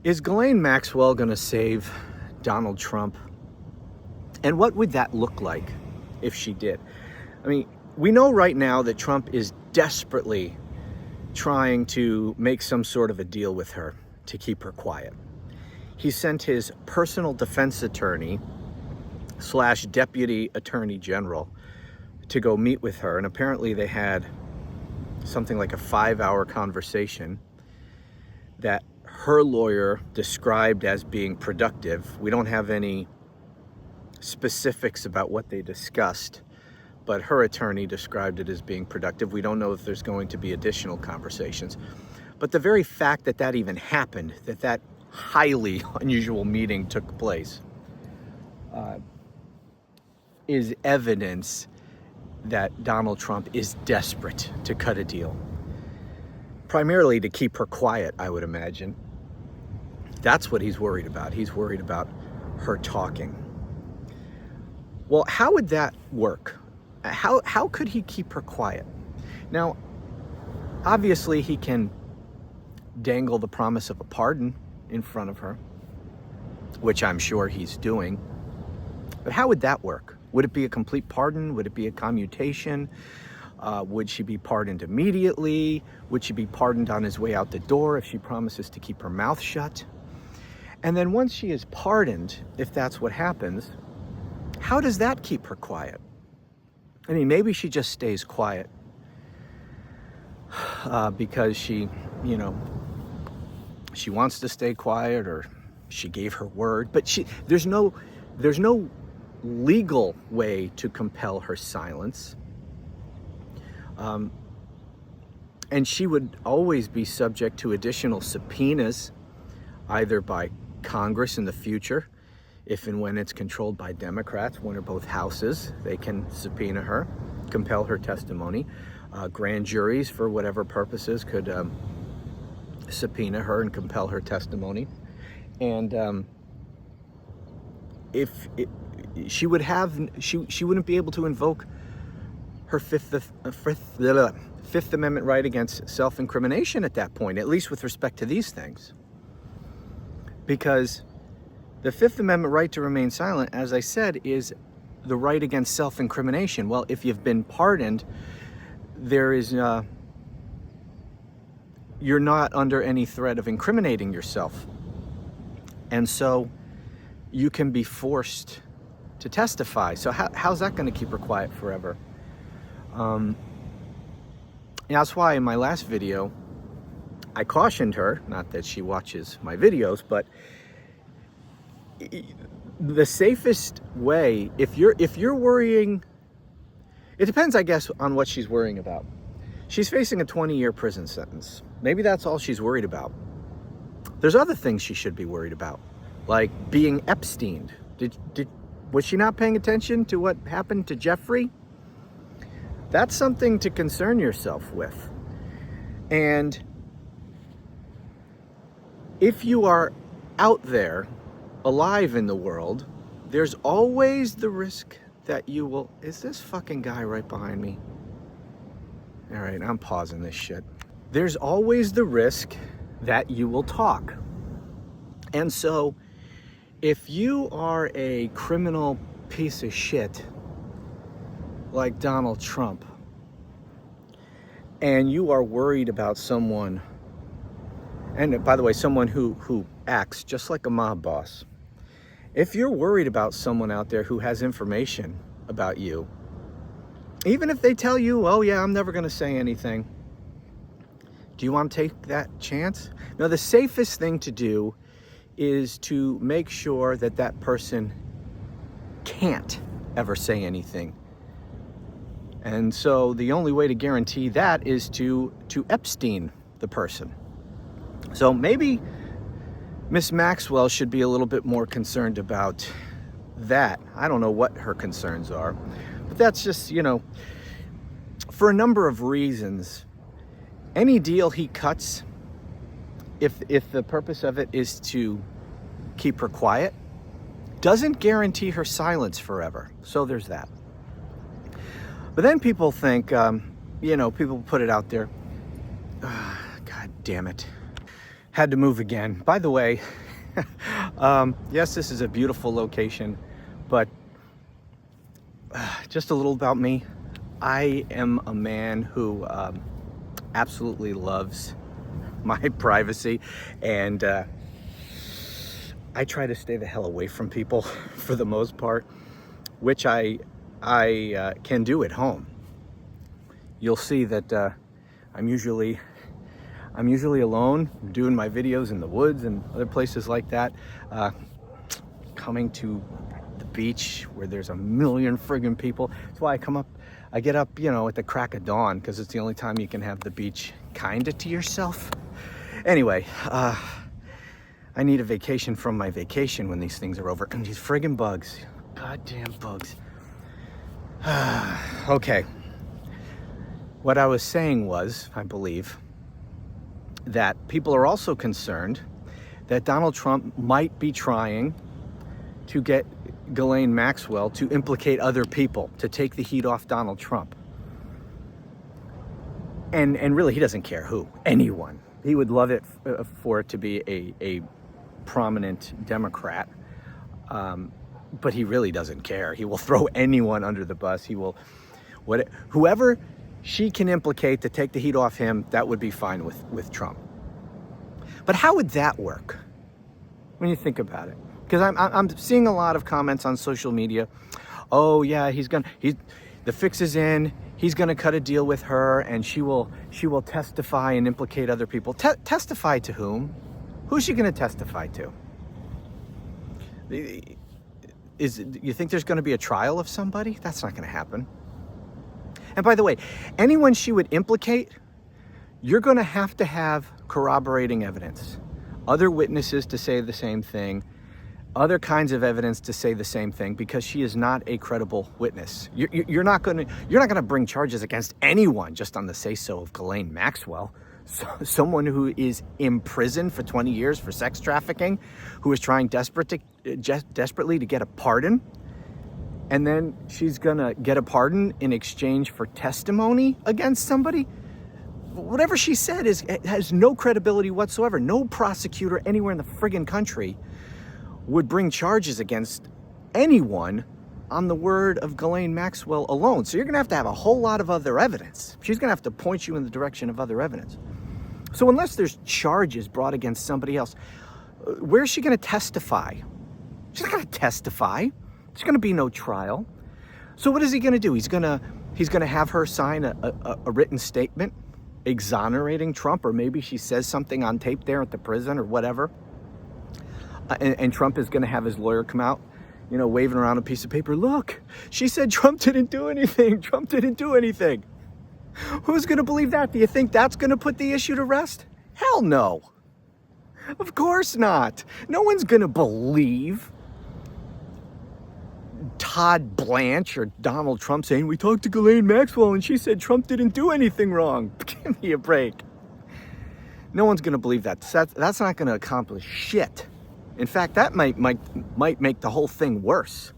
Is Ghislaine Maxwell going to save Donald Trump? And what would that look like if she did? I mean, we know right now that Trump is desperately trying to make some sort of a deal with her to keep her quiet. He sent his personal defense attorney / deputy attorney general to go meet with her. And apparently they had something like a 5-hour conversation that her lawyer described as being productive. We don't have any specifics about what they discussed, but her attorney described it as being productive. We don't know if there's going to be additional conversations. But the very fact that that even happened, that highly unusual meeting took place, is evidence that Donald Trump is desperate to cut a deal. Primarily to keep her quiet, I would imagine. That's what he's worried about. He's worried about her talking. Well, how would that work? How could he keep her quiet? Now, obviously he can dangle the promise of a pardon in front of her, which I'm sure he's doing. But how would that work? Would it be a complete pardon? Would it be a commutation? Would she be pardoned immediately? Would she be pardoned on his way out the door if she promises to keep her mouth shut? And then once she is pardoned, if that's what happens, how does that keep her quiet? I mean, maybe she just stays quiet because she wants to stay quiet, or she gave her word, but there's no legal way to compel her silence. And she would always be subject to additional subpoenas, either by Congress in the future, if and when it's controlled by Democrats, one or both houses. They can subpoena her, compel her testimony. Grand juries, for whatever purposes, could subpoena her and compel her testimony. And she wouldn't be able to invoke her Fifth Amendment right against self-incrimination at that point, at least with respect to these things. Because the Fifth Amendment right to remain silent, as I said, is the right against self-incrimination. Well, if you've been pardoned, there is you're not under any threat of incriminating yourself. And so you can be forced to testify. So how's that going to keep her quiet forever? That's why in my last video, I cautioned her, not that she watches my videos, but the safest way, if you're worrying, it depends, I guess, on what she's worrying about. She's facing a 20-year prison sentence. Maybe that's all she's worried about. There's other things she should be worried about, like being Epsteined. Was she not paying attention to what happened to Jeffrey? That's something to concern yourself with. And if you are out there, alive in the world, there's always the risk that you will... Is this fucking guy right behind me? All right, I'm pausing this shit. There's always the risk that you will talk. And so, if you are a criminal piece of shit like Donald Trump, and you are worried about someone, and by the way, someone who acts just like a mob boss, if you're worried about someone out there who has information about you, even if they tell you, oh yeah, I'm never going to say anything, do you want to take that chance? No, the safest thing to do is to make sure that that person can't ever say anything. And so the only way to guarantee that is to Epstein the person. So maybe Miss Maxwell should be a little bit more concerned about that. I don't know what her concerns are, but that's just, for a number of reasons. Any deal he cuts, if the purpose of it is to keep her quiet, doesn't guarantee her silence forever. So there's that. But then people think, people put it out there. God damn it. had to move again. By the way, yes, this is a beautiful location, but just a little about me. I am a man who absolutely loves my privacy, and I try to stay the hell away from people for the most part, which I can do at home. You'll see that I'm usually alone doing my videos in the woods and other places like that, coming to the beach where there's a million friggin' people. That's why I get up, at the crack of dawn, because it's the only time you can have the beach kinda to yourself. Anyway, I need a vacation from my vacation when these things are over. And these friggin' bugs, goddamn bugs. Okay, what I was saying was, I believe, that people are also concerned that Donald Trump might be trying to get Ghislaine Maxwell to implicate other people, to take the heat off Donald Trump. And really, he doesn't care who, anyone. He would love it for it to be a prominent Democrat, but he really doesn't care. He will throw anyone under the bus. He will, whoever she can implicate to take the heat off him, that would be fine with Trump. But how would that work when you think about it? Because I'm seeing a lot of comments on social media. Oh yeah, the fix is in. He's gonna cut a deal with her, and she will testify and implicate other people. Testify to whom? Who's she gonna testify to? You think there's gonna be a trial of somebody? That's not gonna happen. And by the way, anyone she would implicate, you're gonna have to have corroborating evidence. Other witnesses to say the same thing, other kinds of evidence to say the same thing, because she is not a credible witness. You're not gonna bring charges against anyone just on the say-so of Ghislaine Maxwell, someone who is imprisoned for 20 years for sex trafficking, who is trying desperately to get a pardon, and then she's gonna get a pardon in exchange for testimony against somebody. Whatever she said has no credibility whatsoever. No prosecutor anywhere in the friggin' country would bring charges against anyone on the word of Ghislaine Maxwell alone. So you're gonna have a whole lot of other evidence. She's gonna have to point you in the direction of other evidence. So unless there's charges brought against somebody else, where's she gonna testify? She's not gonna testify. There's gonna be no trial. So what is he gonna do? He's gonna have her sign a written statement exonerating Trump, or maybe she says something on tape there at the prison or whatever. And Trump is gonna have his lawyer come out, waving around a piece of paper. Look, she said Trump didn't do anything. Trump didn't do anything. Who's gonna believe that? Do you think that's gonna put the issue to rest? Hell no. Of course not. No one's gonna believe Todd Blanche or Donald Trump saying, we talked to Ghislaine Maxwell and she said Trump didn't do anything wrong. Give me a break. No one's gonna believe that. That's not gonna accomplish shit. In fact, that might make the whole thing worse.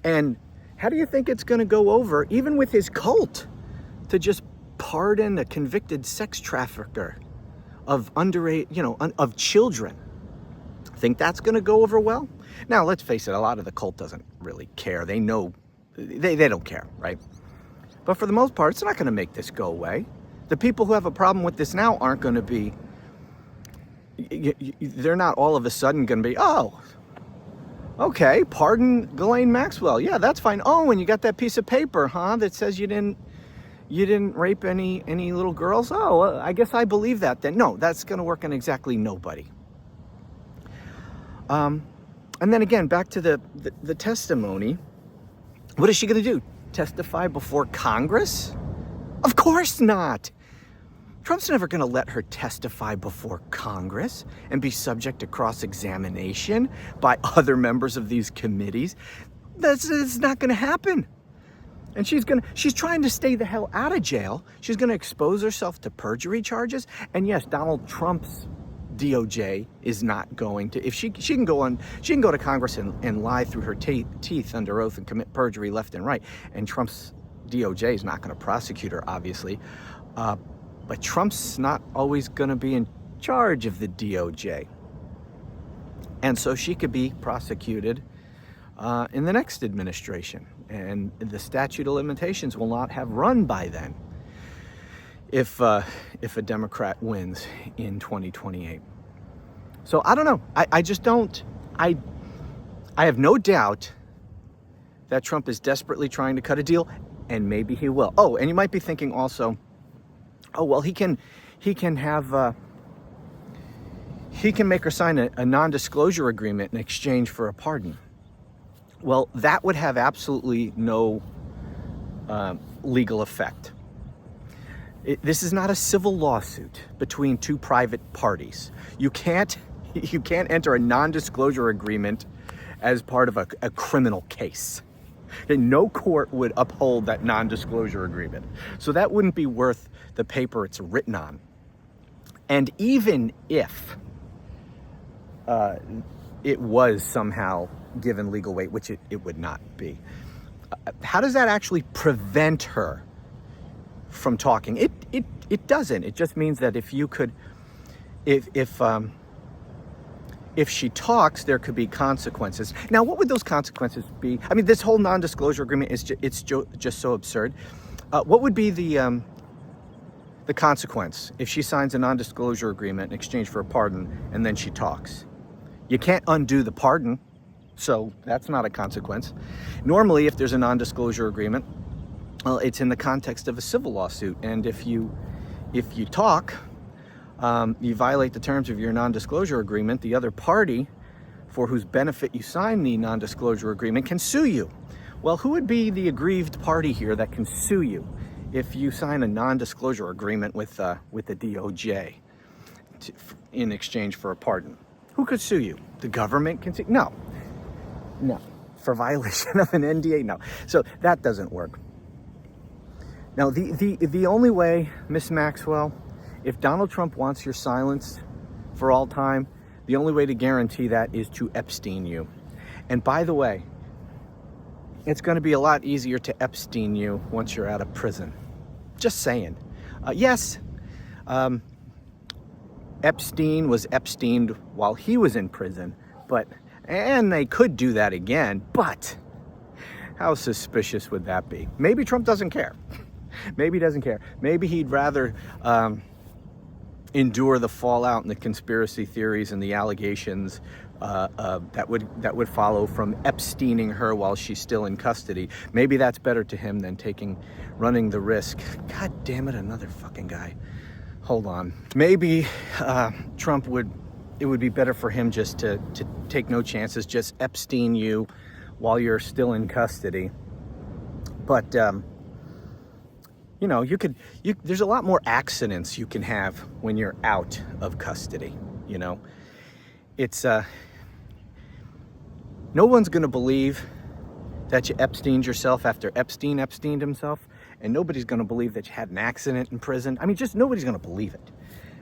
And how do you think it's gonna go over, even with his cult, to just pardon a convicted sex trafficker of underage, of children? Think that's gonna go over well? Now, let's face it, a lot of the cult doesn't really care. They know, they don't care, right? But for the most part, it's not gonna make this go away. The people who have a problem with this now aren't gonna be, they're not all of a sudden gonna be, oh, okay, pardon Ghislaine Maxwell. Yeah, that's fine. Oh, and you got that piece of paper, huh, that says you didn't rape any little girls? Oh, well, I guess I believe that then. No, that's gonna work on exactly nobody. And then again, back to the testimony. What is she gonna do? Testify before Congress? Of course not. Trump's never gonna let her testify before Congress and be subject to cross-examination by other members of these committees. That's not gonna happen. And she's trying to stay the hell out of jail. She's gonna expose herself to perjury charges. And yes, Donald Trump's DOJ is not going to, if she can go to Congress and lie through her teeth under oath and commit perjury left and right. And Trump's DOJ is not gonna prosecute her, obviously. But Trump's not always gonna be in charge of the DOJ. And so she could be prosecuted in the next administration. And the statute of limitations will not have run by then if a Democrat wins in 2028. So I don't know. I just don't. I have no doubt that Trump is desperately trying to cut a deal, and maybe he will. Oh, and you might be thinking also, oh, well, he can make her sign a non-disclosure agreement in exchange for a pardon. Well, that would have absolutely no legal effect. This is not a civil lawsuit between two private parties. You can't enter a non-disclosure agreement as part of a criminal case. And no court would uphold that non-disclosure agreement. So that wouldn't be worth the paper it's written on. And even if it was somehow given legal weight, which it would not be, how does that actually prevent her from talking? It doesn't. It just means that if she talks, there could be consequences. Now, what would those consequences be? I mean, this whole non-disclosure agreement is just so absurd. What would be the consequence if she signs a non-disclosure agreement in exchange for a pardon and then she talks? You can't undo the pardon, so that's not a consequence. Normally, if there's a non-disclosure agreement, well, it's in the context of a civil lawsuit, and if you talk, you violate the terms of your non-disclosure agreement, the other party for whose benefit you sign the non-disclosure agreement can sue you. Well, who would be the aggrieved party here that can sue you if you sign a non-disclosure agreement with the DOJ in exchange for a pardon? Who could sue you? The government can sue? No. For violation of an NDA? No. So that doesn't work. Now, the only way, Miss Maxwell, if Donald Trump wants your silence for all time, the only way to guarantee that is to Epstein you. And by the way, it's going to be a lot easier to Epstein you once you're out of prison. Just saying. Yes, Epstein was Epsteined while he was in prison, and they could do that again, but how suspicious would that be? Maybe Trump doesn't care. Maybe he doesn't care. Maybe he'd rather endure the fallout and the conspiracy theories and the allegations that would follow from Epsteining her while she's still in custody. Maybe that's better to him than running the risk. God damn it, another fucking guy. Hold on. Maybe it would be better for him just to take no chances, just Epstein you while you're still in custody. But there's a lot more accidents you can have when you're out of custody. It's no one's gonna believe that you Epsteined yourself after Epstein Epsteined himself, and nobody's gonna believe that you had an accident in prison. I mean, just nobody's gonna believe it,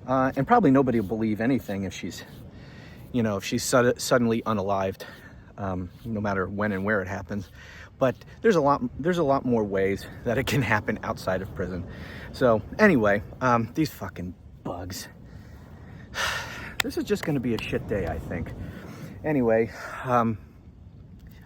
and probably nobody will believe anything if she's suddenly unalived, no matter when and where it happens. But there's a lot more ways that it can happen outside of prison. So anyway, these fucking bugs. This is just going to be a shit day, I think. Anyway,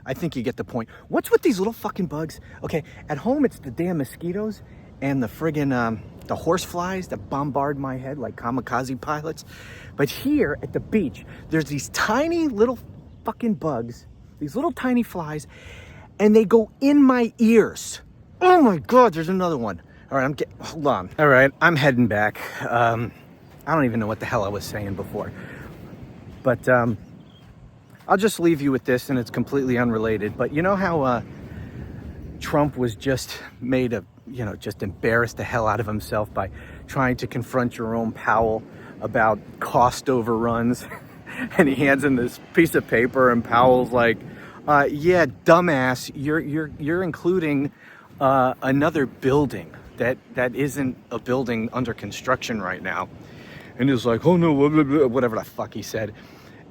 I think you get the point. What's with these little fucking bugs? Okay, at home it's the damn mosquitoes and the friggin' the horse flies that bombard my head like kamikaze pilots. But here at the beach, there's these tiny little fucking bugs, these little tiny flies, and they go in my ears. Oh my God, there's another one. All right, hold on. All right, I'm heading back. I don't even know what the hell I was saying before. But I'll just leave you with this, and it's completely unrelated. But you know how Trump was just just embarrassed the hell out of himself by trying to confront Jerome Powell about cost overruns? And he hands him this piece of paper, and Powell's like, yeah, dumbass, you're including another building that isn't a building under construction right now. And he's like, oh no, whatever the fuck he said.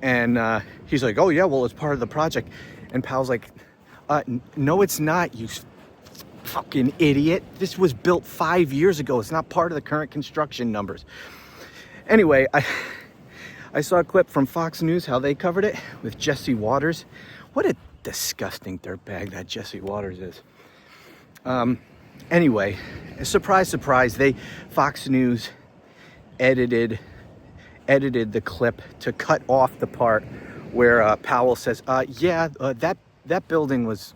And he's like, oh yeah, well, it's part of the project. And Powell's like, no, it's not, you fucking idiot. This was built 5 years ago. It's not part of the current construction numbers. Anyway, I saw a clip from Fox News, how they covered it with Jesse Waters. What a disgusting dirtbag that Jesse Waters is. Anyway, surprise, surprise, Fox News edited the clip to cut off the part where Powell says, that building was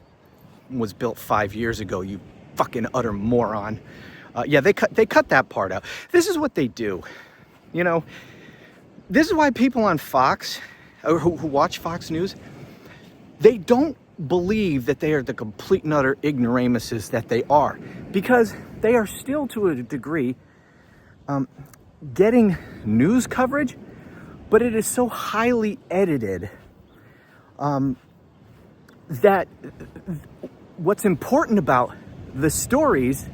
built 5 years ago, you fucking utter moron. Yeah, they cut that part out. This is what they do. You know, this is why people on Fox, or who watch Fox News, they don't believe that they are the complete and utter ignoramuses that they are, because they are still, to a degree, getting news coverage, but it is so highly edited that what's important about the stories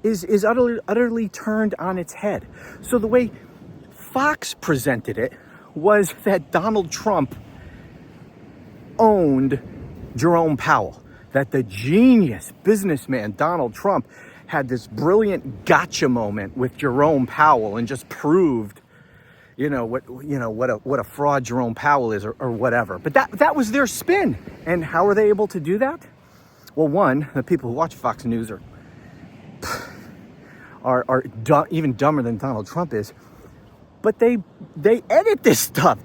is utterly turned on its head. So the way Fox presented it was that Donald Trump owned Jerome Powell, that the genius businessman Donald Trump had this brilliant gotcha moment with Jerome Powell and just proved, what a fraud Jerome Powell is, or whatever. But that was their spin. And how are they able to do that? Well, one, the people who watch Fox News are even dumber than Donald Trump is. But they edit this stuff.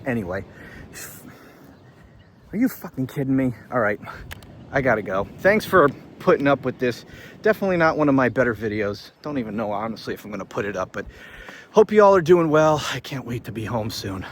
Anyway. Are you fucking kidding me? All right, I gotta go. Thanks for putting up with this. Definitely not one of my better videos. Don't even know, honestly, if I'm gonna put it up, but hope you all are doing well. I can't wait to be home soon.